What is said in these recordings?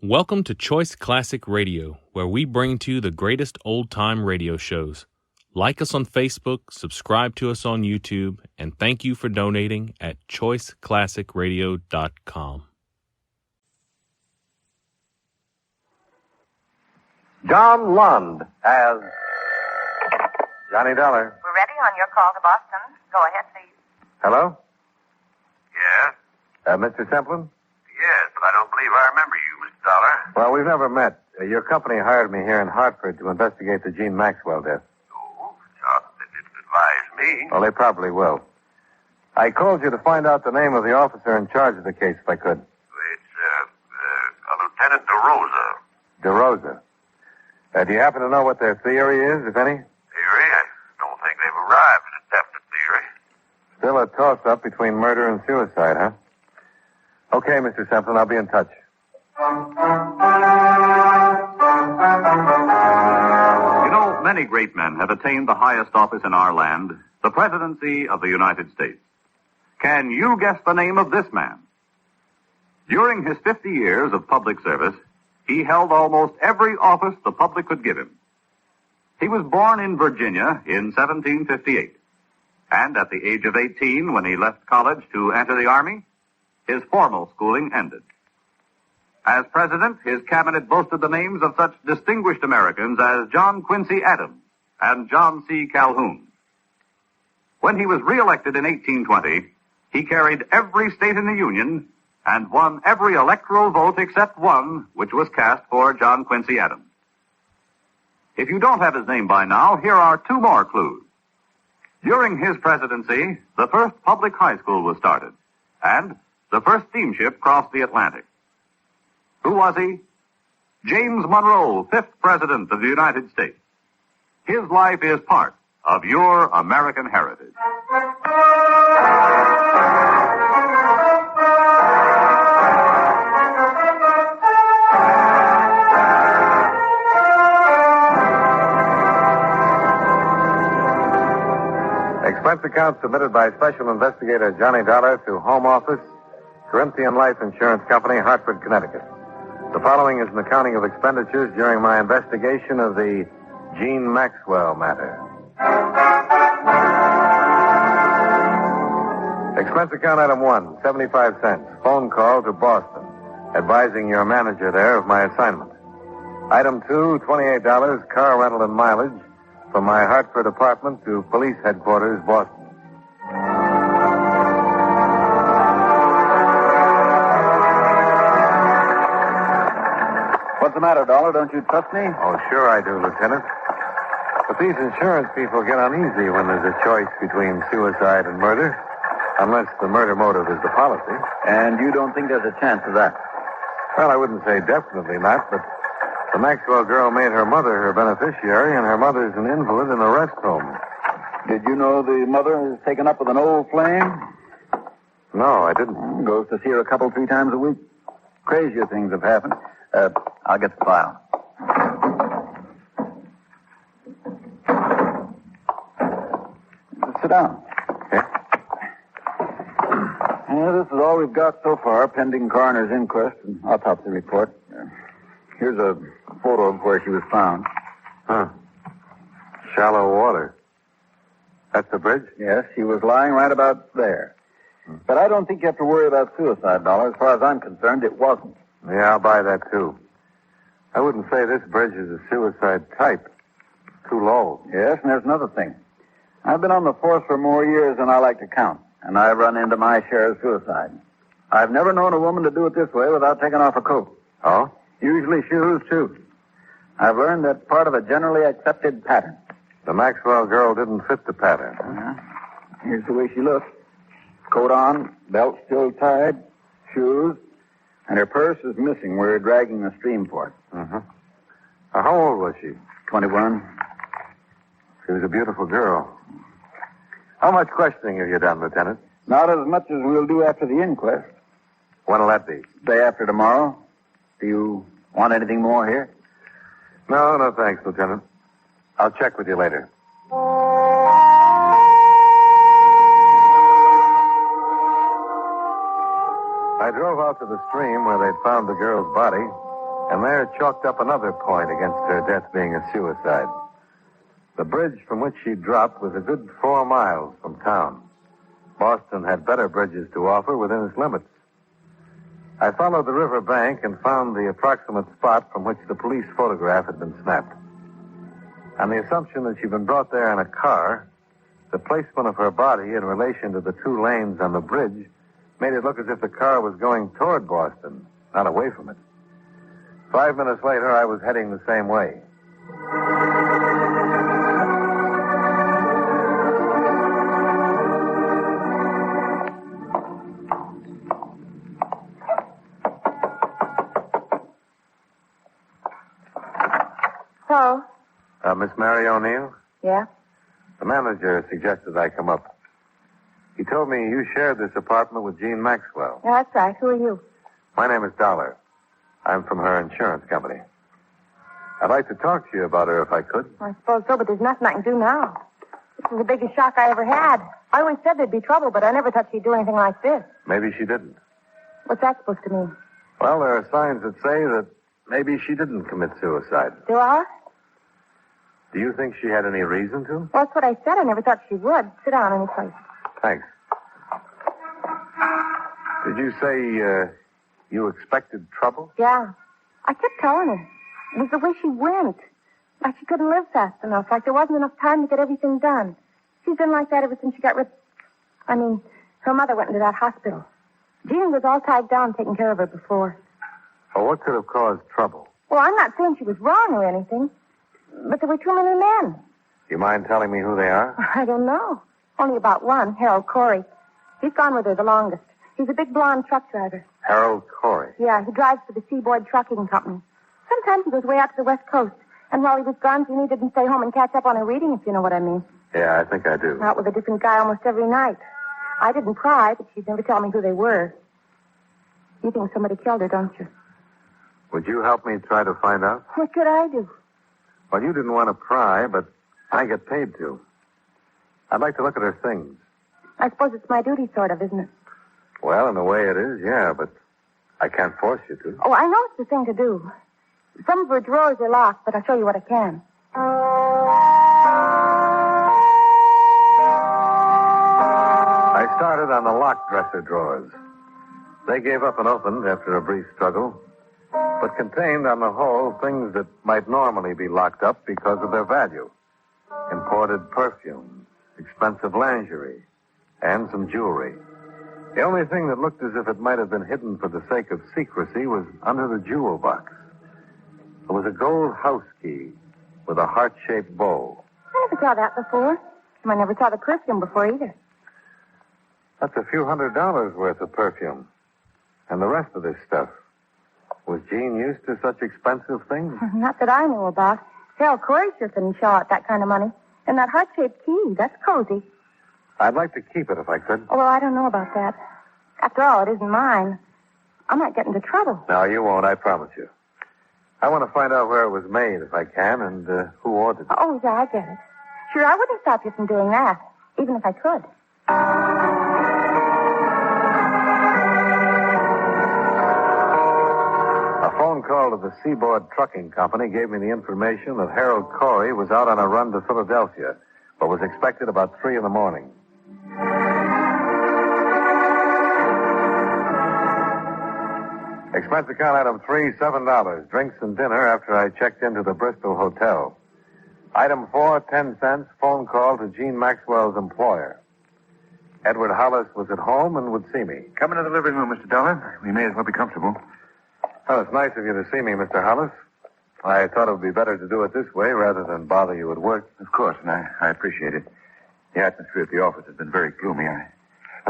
Welcome to Choice Classic Radio, where we bring to you the greatest old-time radio shows. Like us on Facebook, subscribe to us on YouTube, and thank you for donating at choiceclassicradio.com. John Lund as Johnny Dollar. We're ready on your call to Boston. Go ahead, please. Hello? Yes? Mr. Semplin? Yes, but I don't believe I remember you, Mr. Dollar. Well, we've never met. Your company hired me here in Hartford to investigate the Jeanne Maxwell death. Oh, John, they didn't advise me. Well, they probably will. I called you to find out the name of the officer in charge of the case, if I could. It's, Lieutenant DeRosa. DeRosa. Do you happen to know what their theory is, if any? Theory? I don't think they've arrived at a definite theory. Still a toss-up between murder and suicide, huh? Okay, Mr. Semplin, I'll be in touch. You know, many great men have attained the highest office in our land, the presidency of the United States. Can you guess the name of this man? During his 50 years of public service, he held almost every office the public could give him. He was born in Virginia in 1758, and at the age of 18, when he left college to enter the Army, his formal schooling ended. As president, his cabinet boasted the names of such distinguished Americans as John Quincy Adams and John C. Calhoun. When he was reelected in 1820, he carried every state in the Union and won every electoral vote except one, which was cast for John Quincy Adams. If you don't have his name by now, here are two more clues. During his presidency, the first public high school was started, and the first steamship crossed the Atlantic. Who was he? James Monroe, 5th President of the United States. His life is part of your American heritage. Expense account submitted by Special Investigator Johnny Dollar to Home Office, Corinthian Life Insurance Company, Hartford, Connecticut. The following is an accounting of expenditures during my investigation of the Jeanne Maxwell matter. Expense account item 1, 75 cents. Phone call to Boston, advising your manager there of my assignment. Item 2, $28, car rental and mileage from my Hartford apartment to police headquarters, Boston. What's the matter, Dollar? Don't you trust me? Oh, sure I do, Lieutenant. But these insurance people get uneasy when there's a choice between suicide and murder, unless the murder motive is the policy. And you don't think there's a chance of that? Well, I wouldn't say definitely not, but the Maxwell girl made her mother her beneficiary, and her mother's an invalid in a rest home. Did you know the mother is taken up with an old flame? No, I didn't. Goes to see her a couple, 3 times a week. Crazier things have happened. I'll get the file. Sit down. Okay. This is all we've got so far, pending coroner's inquest and autopsy report. Here's a photo of where she was found. Huh. Shallow water. That's the bridge? Yes, she was lying right about there. But I don't think you have to worry about suicide, Dollar. As far as I'm concerned, it wasn't. Yeah, I'll buy that, too. I wouldn't say this bridge is a suicide type. Too low. Yes, and there's another thing. I've been on the force for more years than I like to count, and I've run into my share of suicide. I've never known a woman to do it this way without taking off her coat. Oh? Usually shoes, too. I've learned that part of a generally accepted pattern. The Maxwell girl didn't fit the pattern. Here's the way she looks. Coat on, belt still tied, shoes, and her purse is missing. We're dragging the stream for it. Mm-hmm. How old was she? 21. She was a beautiful girl. How much questioning have you done, Lieutenant? Not as much as we'll do after the inquest. When'll that be? Day after tomorrow. Do you want anything more here? No, thanks, Lieutenant. I'll check with you later. I drove out to the stream where they'd found the girl's body, And there chalked up another point against her death being a suicide. The bridge from which she dropped was a good 4 miles from town. Boston had better bridges to offer within its limits. I followed the river bank and found the approximate spot from which the police photograph had been snapped. On the assumption that she'd been brought there in a car, the placement of her body in relation to the 2 lanes on the bridge made it look as if the car was going toward Boston, not away from it. 5 minutes later, I was heading the same way. So? Miss Mary O'Neill? Yeah? The manager suggested I come up. He told me you shared this apartment with Jeanne Maxwell. Yeah, that's right. Who are you? My name is Dollar. I'm from her insurance company. I'd like to talk to you about her if I could. I suppose so, but there's nothing I can do now. This is the biggest shock I ever had. I always said there'd be trouble, but I never thought she'd do anything like this. Maybe she didn't. What's that supposed to mean? Well, there are signs that say that maybe she didn't commit suicide. There are? Do you think she had any reason to? Well, that's what I said. I never thought she would. Sit down any place. Thanks. Did you say you expected trouble? Yeah. I kept telling her. It was the way she went. Like she couldn't live fast enough. Like there wasn't enough time to get everything done. She's been like that ever since she got rid... her mother went into that hospital. Jeanne was all tied down taking care of her before. Well, what could have caused trouble? Well, I'm not saying she was wrong or anything. But there were too many men. You mind telling me who they are? I don't know. Only about one, Harold Corey. He's gone with her the longest. He's a big blonde truck driver. Harold Corey? Yeah, he drives for the Seaboard Trucking Company. Sometimes he goes way out to the West Coast. And while he was gone, Jeannie didn't stay home and catch up on her reading, if you know what I mean. Yeah, I think I do. Out with a different guy almost every night. I didn't pry, but she'd never tell me who they were. You think somebody killed her, don't you? Would you help me try to find out? What could I do? Well, you didn't want to pry, but I get paid to. I'd like to look at her things. I suppose it's my duty, sort of, isn't it? Well, in a way it is, yeah, but I can't force you to. Oh, I know it's the thing to do. Some of her drawers are locked, but I'll show you what I can. I started on the locked dresser drawers. They gave up and opened after a brief struggle, but contained on the whole things that might normally be locked up because of their value. Imported perfumes, expensive lingerie, and some jewelry. The only thing that looked as if it might have been hidden for the sake of secrecy was under the jewel box. There was a gold house key with a heart-shaped bow. I never saw that before. I never saw the perfume before either. That's a few $100s worth of perfume. And the rest of this stuff. Was Jeanne used to such expensive things? Not that I knew about. Harold Corey sure couldn't shell out that kind of money. And that heart-shaped key, that's cozy. I'd like to keep it if I could. Oh, well, I don't know about that. After all, it isn't mine. I might get into trouble. No, you won't, I promise you. I want to find out where it was made if I can and who ordered it. Oh, yeah, I get it. Sure, I wouldn't stop you from doing that, even if I could. A phone call to the Seaboard Trucking Company gave me the information that Harold Corey was out on a run to Philadelphia, but was expected about 3 in the morning. Expense account item 3, $7. Drinks and dinner after I checked into the Bristol Hotel. Item 4, 10 cents. Phone call to Jeanne Maxwell's employer. Edward Hollis was at home and would see me. Come into the living room, Mr. Dollar. We may as well be comfortable. Oh, it's nice of you to see me, Mr. Hollis. I thought it would be better to do it this way rather than bother you at work. Of course, and I appreciate it. The atmosphere at the office has been very gloomy.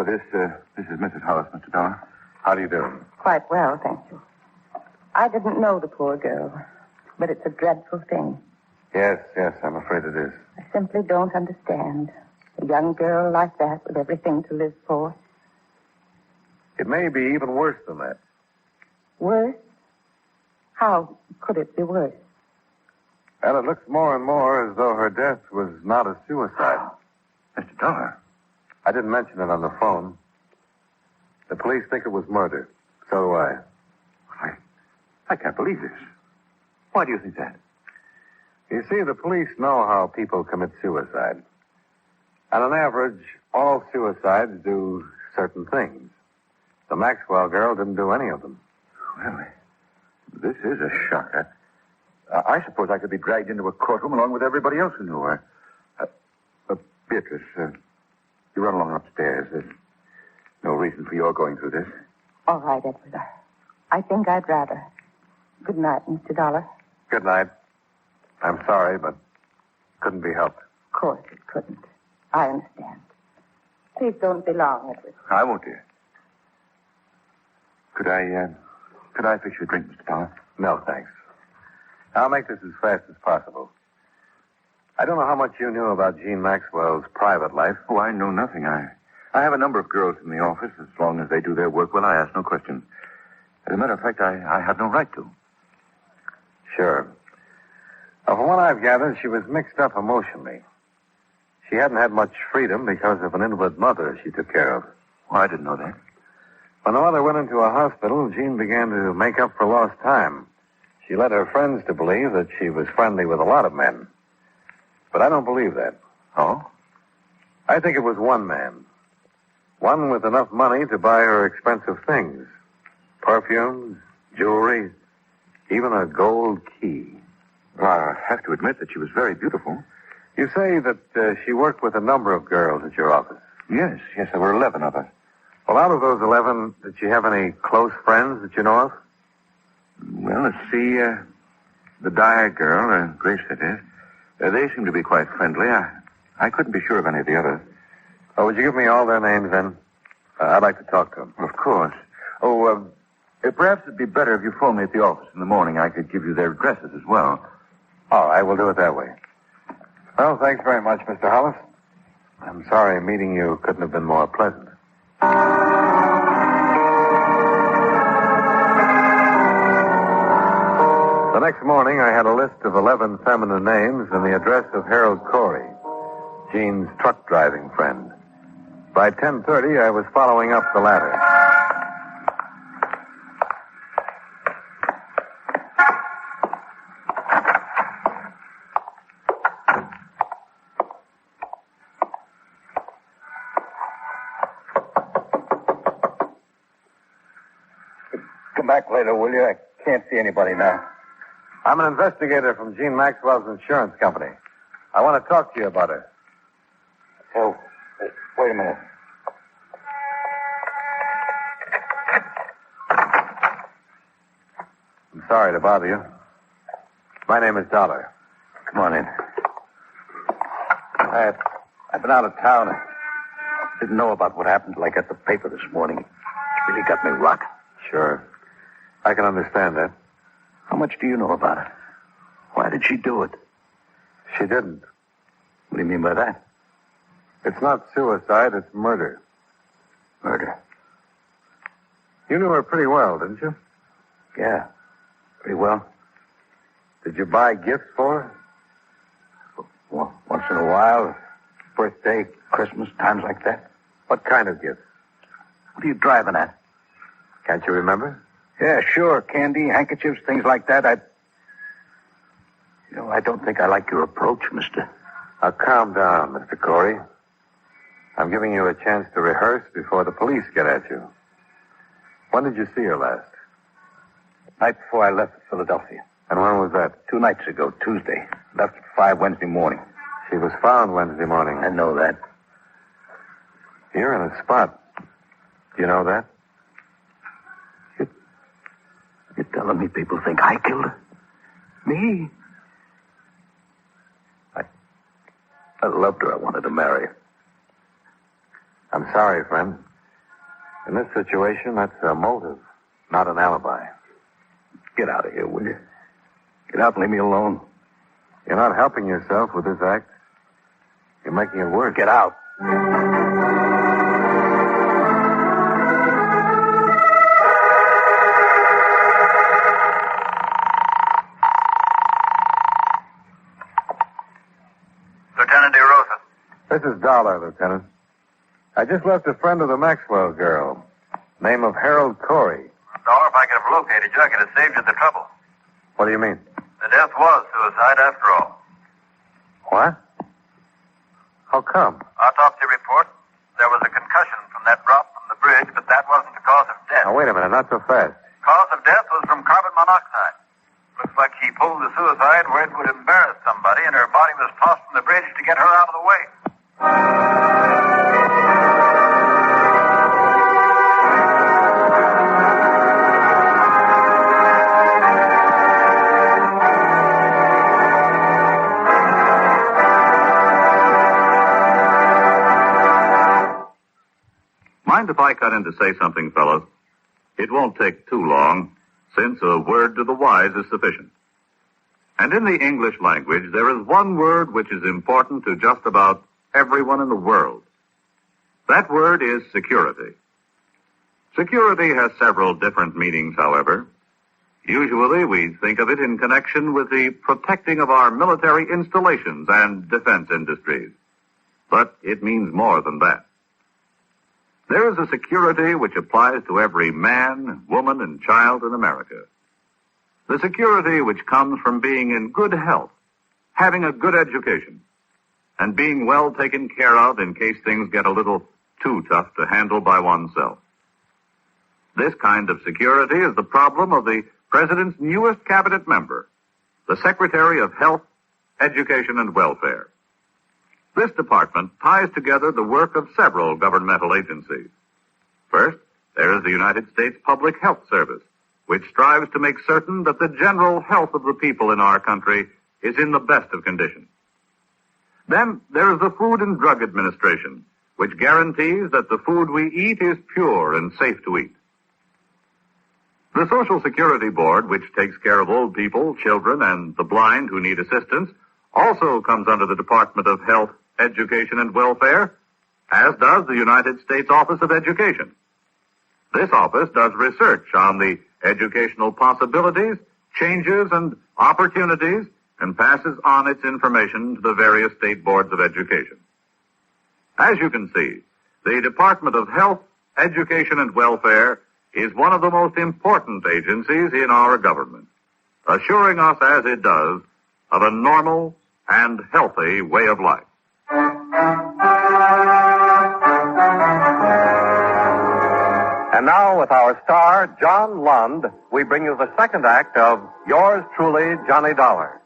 This is Mrs. Hollis, Mr. Dollar. How do you do? Quite well, thank you. I didn't know the poor girl, but it's a dreadful thing. Yes, I'm afraid it is. I simply don't understand. A young girl like that with everything to live for. It may be even worse than that. Worse? How could it be worse? Well, it looks more and more as though her death was not a suicide. Mr. Dollar. I didn't mention it on the phone. The police think it was murder. So do I. I can't believe this. Why do you think that? You see, the police know how people commit suicide. On an average, all suicides do certain things. The Maxwell girl didn't do any of them. Well, this is a shock. I suppose I could be dragged into a courtroom along with everybody else who knew her. Beatrice, you run along upstairs. There's no reason for your going through this. All right, Edward. I think I'd rather. Good night, Mr. Dollar. Good night. I'm sorry, but couldn't be helped. Of course it couldn't. I understand. Please don't be long, Edward. I won't, dear. Could I fix you a drink, Mr. Dollar? No, thanks. I'll make this as fast as possible. I don't know how much you knew about Jeanne Maxwell's private life. Oh, I know nothing. I have a number of girls in the office. As long as they do their work well, I ask no questions. As a matter of fact, I have no right to. Sure. From what I've gathered, she was mixed up emotionally. She hadn't had much freedom because of an invalid mother she took care of. Oh, I didn't know that. When the mother went into a hospital, Jeanne began to make up for lost time. She led her friends to believe that she was friendly with a lot of men. But I don't believe that. Oh? I think it was one man. One with enough money to buy her expensive things. Perfumes, jewelry, even a gold key. Well, I have to admit that she was very beautiful. You say that she worked with a number of girls at your office. Yes, there were 11 of us. Well, out of those 11, did she have any close friends that you know of? Well, let's see. The Dyer girl, Grace, that is. They seem to be quite friendly. I couldn't be sure of any of the others. Oh, would you give me all their names then? I'd like to talk to them. Of course. Oh, perhaps it'd be better if you phoned me at the office in the morning. I could give you their addresses as well. All right, we'll do it that way. Well, thanks very much, Mr. Hollis. I'm sorry meeting you couldn't have been more pleasant. The next morning, I had a list of 11 feminine names and the address of Harold Corey, Jean's truck driving friend. By 10:30, I was following up the latter. Come back later, will you? I can't see anybody now. I'm an investigator from Jeanne Maxwell's insurance company. I want to talk to you about her. Oh, wait a minute. I'm sorry to bother you. My name is Dollar. Come on in. I've been out of town. I didn't know about what happened till I got the paper this morning. It really got me rocking. Sure. I can understand that. How much do you know about it? Why did she do it? She didn't. What do you mean by that? It's not suicide, it's murder. Murder? You knew her pretty well, didn't you? Yeah, pretty well. Did you buy gifts for her? Well, once in a while. Birthday, Christmas, times like that. What kind of gifts? What are you driving at? Can't you remember? Yeah, sure. Candy, handkerchiefs, things like that. I don't think I like your approach, mister. Now, calm down, Mr. Corey. I'm giving you a chance to rehearse before the police get at you. When did you see her last? Night before I left for Philadelphia. And when was that? 2 nights ago, Tuesday. Left at 5 Wednesday morning. She was found Wednesday morning. I know that. You're in a spot. Do you know that? You're telling me people think I killed her? Me? I loved her. I wanted to marry her. I'm sorry, friend. In this situation, that's a motive, not an alibi. Get out of here, will you? Get out and leave me alone. You're not helping yourself with this act. You're making it worse. Get out. Lieutenant DeRosa. This is Dollar, Lieutenant. I just left a friend of the Maxwell girl. Name of Harold Corey. Dollar, if I could have located you, I could have saved you the trouble. What do you mean? The death was suicide after all. What? How come? Autopsy report. There was a concussion from that drop from the bridge, but that wasn't the cause of death. Now, wait a minute. Not so fast. Cause of death was from carbon monoxide. Looks like she pulled the suicide where it would embarrass somebody, and her body was tossed from the bridge to get her out of the way. Mind if I cut in to say something, fellows? It won't take too long, since a word to the wise is sufficient. And in the English language, there is one word which is important to just about everyone in the world. That word is security. Security has several different meanings, however. Usually, we think of it in connection with the protecting of our military installations and defense industries. But it means more than that. There is a security which applies to every man, woman, and child in America. The security which comes from being in good health, having a good education, and being well taken care of in case things get a little too tough to handle by oneself. This kind of security is the problem of the President's newest cabinet member, the Secretary of Health, Education, and Welfare. This department ties together the work of several governmental agencies. First, there is the United States Public Health Service, which strives to make certain that the general health of the people in our country is in the best of condition. Then there is the Food and Drug Administration, which guarantees that the food we eat is pure and safe to eat. The Social Security Board, which takes care of old people, children, and the blind who need assistance, also comes under the Department of Health, Education, and Welfare, as does the United States Office of Education. This office does research on the educational possibilities, changes, and opportunities, and passes on its information to the various state boards of education. As you can see, the Department of Health, Education, and Welfare is one of the most important agencies in our government, assuring us, as it does, of a normal and healthy way of life. And now, with our star, John Lund, we bring you the second act of Yours Truly, Johnny Dollar.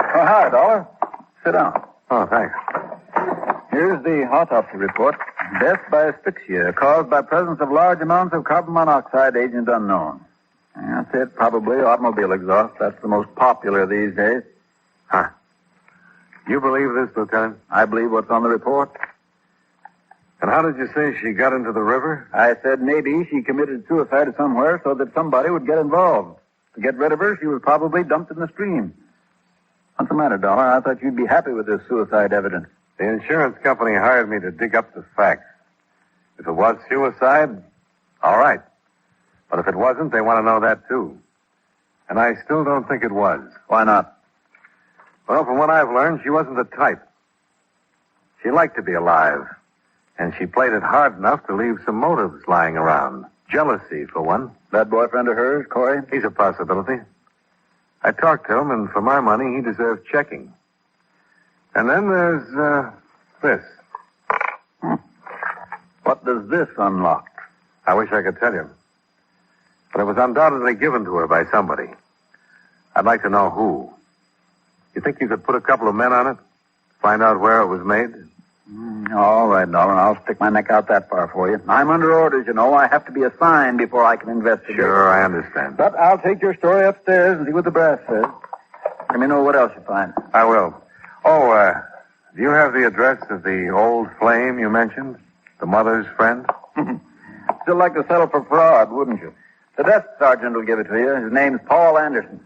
Oh, hi, Dollar. Sit down. Oh, thanks. Here's the autopsy report. Death by asphyxia caused by presence of large amounts of carbon monoxide, agent unknown. That's it, probably automobile exhaust. That's the most popular these days. Huh. You believe this, Lieutenant? I believe what's on the report. And how did you say she got into the river? I said maybe she committed suicide somewhere so that somebody would get involved. To get rid of her, she was probably dumped in the stream. What's the matter, Dollar? I thought you'd be happy with this suicide evidence. The insurance company hired me to dig up the facts. If it was suicide, all right. But if it wasn't, they want to know that, too. And I still don't think it was. Why not? Well, from what I've learned, she wasn't the type. She liked to be alive. And she played it hard enough to leave some motives lying around. Jealousy, for one. That boyfriend of hers, Corey? He's a possibility. I talked to him, and for my money, he deserves checking. And then there's, this. What does this unlock? I wish I could tell you. But it was undoubtedly given to her by somebody. I'd like to know who. You think you could put a couple of men on it? Find out where it was made? All right, Dollar. I'll stick my neck out that far for you. I'm under orders, you know. I have to be assigned before I can investigate. Sure, I understand. But I'll take your story upstairs and see what the brass says. Let me know what else you find. I will. Oh, do you have the address of the old flame you mentioned? The mother's friend? Still like to settle for fraud, wouldn't you? The desk sergeant will give it to you. His name's Paul Anderson.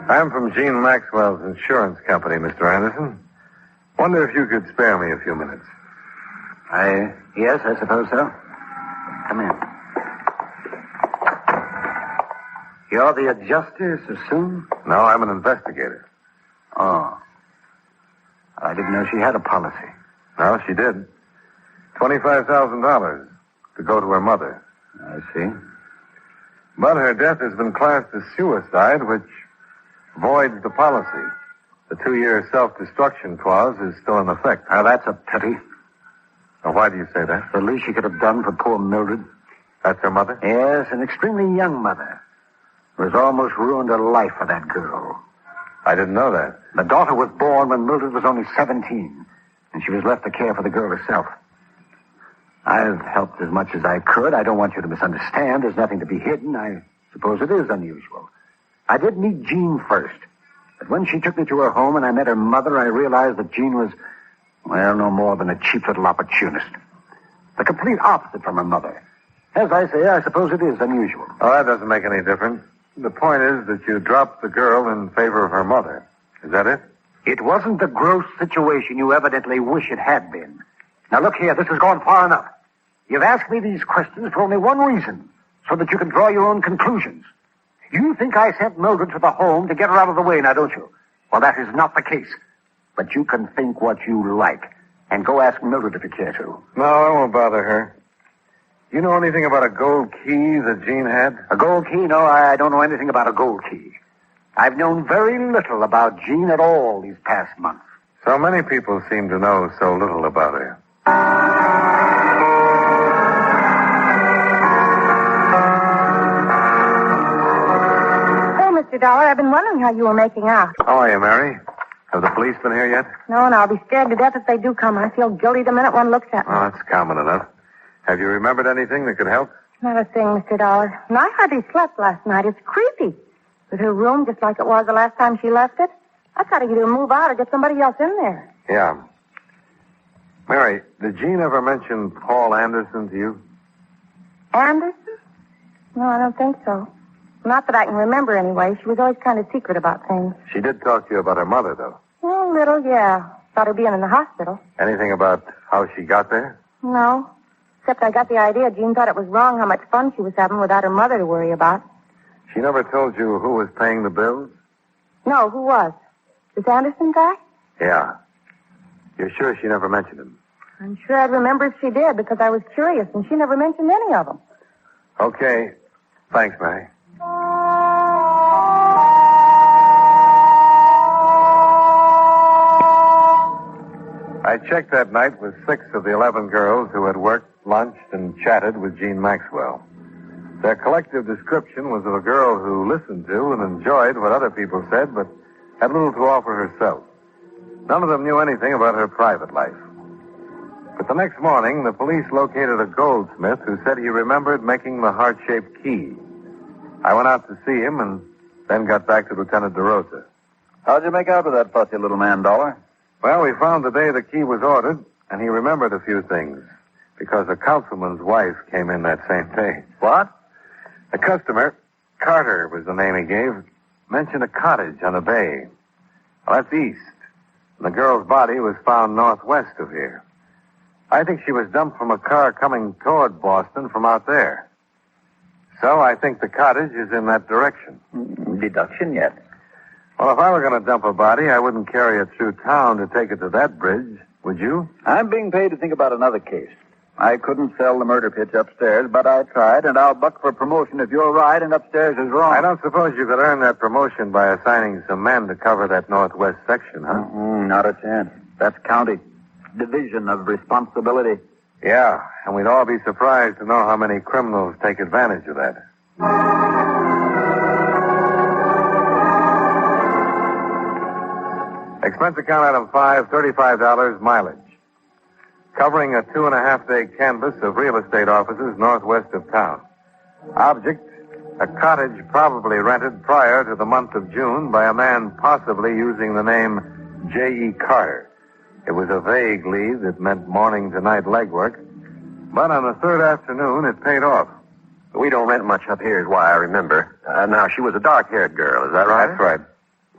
I'm from Jeanne Maxwell's insurance company, Mr. Anderson. Wonder if you could spare me a few minutes. Yes, I suppose so. Come in. You're the adjuster so soon? No, I'm an investigator. Oh. I didn't know she had a policy. No, she did. $25,000 to go to her mother. I see. But her death has been classed as suicide, which voids the policy. The 2-year self-destruction clause is still in effect. Now, that's a pity. Now, why do you say that? The least she could have done for poor Mildred. That's her mother? Yes, an extremely young mother. Who has almost ruined her life for that girl. I didn't know that. The daughter was born when Mildred was only 17, and she was left to care for the girl herself. I've helped as much as I could. I don't want you to misunderstand. There's nothing to be hidden. I suppose it is unusual. I did meet Jeanne first. But when she took me to her home and I met her mother, I realized that Jeanne was, well, no more than a cheap little opportunist. The complete opposite from her mother. As I say, I suppose it is unusual. Oh, that doesn't make any difference. The point is that you dropped the girl in favor of her mother. Is that it? It wasn't the gross situation you evidently wish it had been. Now, look here, this has gone far enough. You've asked me these questions for only one reason, so that you can draw your own conclusions. You think I sent Mildred to the home to get her out of the way, now, don't you? Well, that is not the case. But you can think what you like, and go ask Mildred if you care to. No, I won't bother her. You know anything about a gold key that Jeanne had? A gold key? No, I don't know anything about a gold key. I've known very little about Jeanne at all these past months. So many people seem to know so little about her. Mr. Dollar, I've been wondering how you were making out. How are you, Mary? Have the police been here yet? No, and I'll be scared to death if they do come. I feel guilty the minute one looks at me. Oh, that's common enough. Have you remembered anything that could help? Not a thing, Mr. Dollar. And I hardly slept last night. It's creepy. With her room just like it was the last time she left it. I've got to either move out or get somebody else in there. Yeah. Mary, did Jeanne ever mention Paul Anderson to you? Anderson? No, I don't think so. Not that I can remember anyway. She was always kind of secret about things. She did talk to you about her mother, though. Oh, a little, yeah. About her being in the hospital. Anything about how she got there? No. Except I got the idea Jeanne thought it was wrong how much fun she was having without her mother to worry about. She never told you who was paying the bills? No, who was? This Anderson guy? Yeah. You're sure she never mentioned him? I'm sure I'd remember if she did, because I was curious, and she never mentioned any of them. Okay. Thanks, Mary. I checked that night with 6 of the 11 girls who had worked, lunched, and chatted with Jeanne Maxwell. Their collective description was of a girl who listened to and enjoyed what other people said, but had little to offer herself. None of them knew anything about her private life. But the next morning, the police located a goldsmith who said he remembered making the heart-shaped key. I went out to see him and then got back to Lieutenant DeRosa. How'd you make out with that fussy little man, Dollar? Well, we found the day the key was ordered, and he remembered a few things, because a councilman's wife came in that same day. What? A customer, Carter was the name he gave, mentioned a cottage on the bay. Well, that's east. And the girl's body was found northwest of here. I think she was dumped from a car coming toward Boston from out there. So I think the cottage is in that direction. Deduction yet? Well, if I were going to dump a body, I wouldn't carry it through town to take it to that bridge, would you? I'm being paid to think about another case. I couldn't sell the murder pitch upstairs, but I tried, and I'll buck for promotion if you're right and upstairs is wrong. I don't suppose you could earn that promotion by assigning some men to cover that northwest section, huh? Not a chance. That's county. Division of responsibility. Yeah, and we'd all be surprised to know how many criminals take advantage of that. Expense account item 5, $35 mileage. Covering a 2.5-day canvass of real estate offices northwest of town. Object, a cottage probably rented prior to the month of June by a man possibly using the name J.E. Carter. It was a vague lead that meant morning to night legwork, but on the third afternoon it paid off. We don't rent much up here is why I remember. Now, she was a dark-haired girl, is that right? That's right.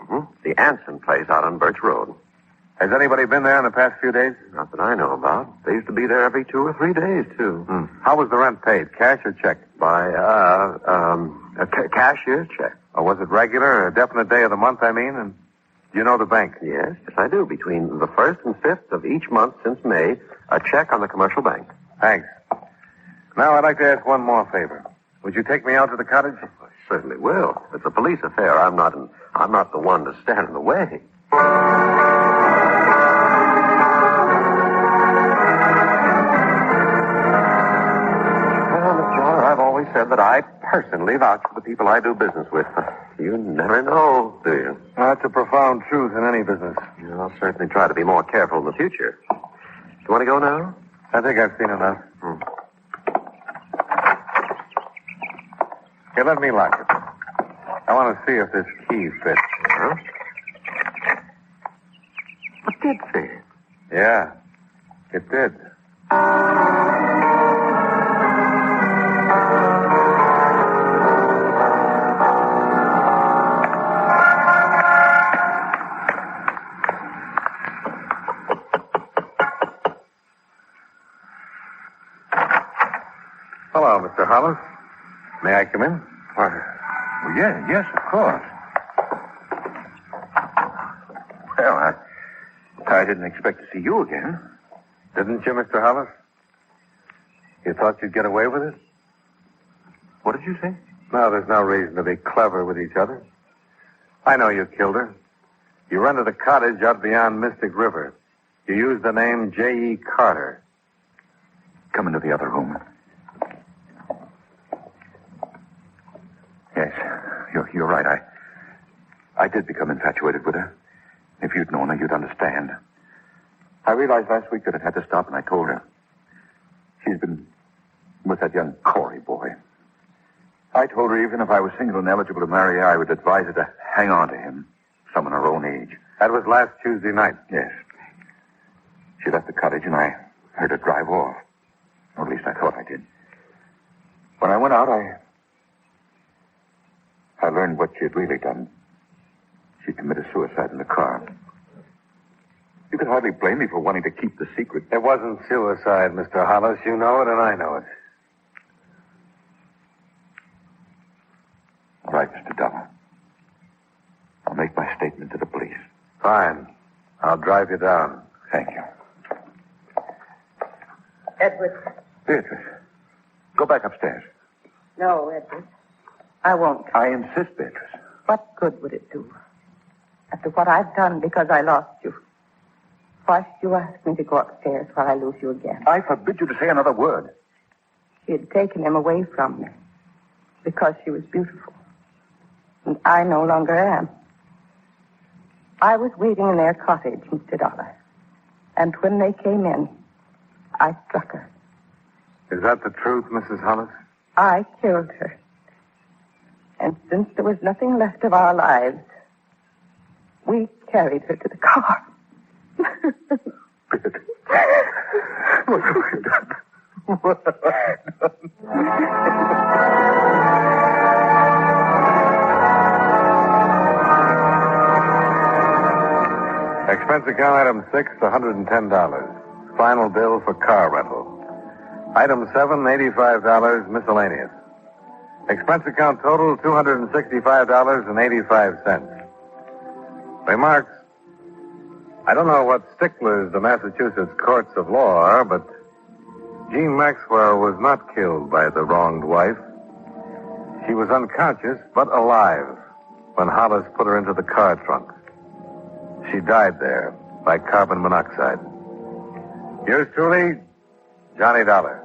Mm-hmm. The Anson place out on Birch Road. Has anybody been there in the past few days? Not that I know about. They used to be there every 2 or 3 days, too. How was the rent paid, cash or check? By, a cashier's check. Or was it regular, a definite day of the month, I mean? And do you know the bank? Yes, I do. Between the 1st and 5th of each month since May, a check on the commercial bank. Thanks. Now, I'd like to ask one more favor. Would you take me out to the cottage? I certainly will. It's a police affair. I'm not the one to stand in the way. I've always said that I personally vouch for the people I do business with. You never know, do you? That's a profound truth in any business. I'll certainly try to be more careful in the future. You want to go now? I think I've seen enough. Here, let me lock it. I want to see if this key fits. Huh? It did fit. Yeah, it did. Hello, Mr. Hollis. May I come in? Well, yes, of course. Well, I didn't expect to see you again. Didn't you, Mr. Hollis? You thought you'd get away with it? What did you say? No, there's no reason to be clever with each other. I know you killed her. You rented a cottage out beyond Mystic River. You used the name J.E. Carter. Come into the other room. Yes, you're right. I did become infatuated with her. If you'd known her, you'd understand. I realized last week that it had to stop, and I told her. She's been with that young Corey boy. I told her even if I was single and eligible to marry her, I would advise her to hang on to him, someone her own age. That was last Tuesday night. Yes. She left the cottage, and I heard her drive off. Or at least I thought I did. When I went out, I learned what she had really done. She committed suicide in the car. You could hardly blame me for wanting to keep the secret. It wasn't suicide, Mr. Hollis. You know it, and I know it. All right, Mr. Dollar. I'll make my statement to the police. Fine. I'll drive you down. Thank you. Edward. Beatrice, go back upstairs. No, Edward. I won't. I insist, Beatrice. What good would it do? After what I've done because I lost you. Why should you ask me to go upstairs while I lose you again? I forbid you to say another word. She had taken him away from me because she was beautiful. And I no longer am. I was waiting in their cottage, Mr. Dollar. And when they came in, I struck her. Is that the truth, Mrs. Hollis? I killed her. And since there was nothing left of our lives, we carried her to the car. What have I done? What have I done? Expense account item 6, $110. Final bill for car rental. Item 7, $85, miscellaneous. Expense account total, $265.85. Remarks. I don't know what sticklers the Massachusetts courts of law are, but Jeanne Maxwell was not killed by the wronged wife. She was unconscious, but alive, when Hollis put her into the car trunk. She died there by carbon monoxide. Yours truly, Johnny Dollar.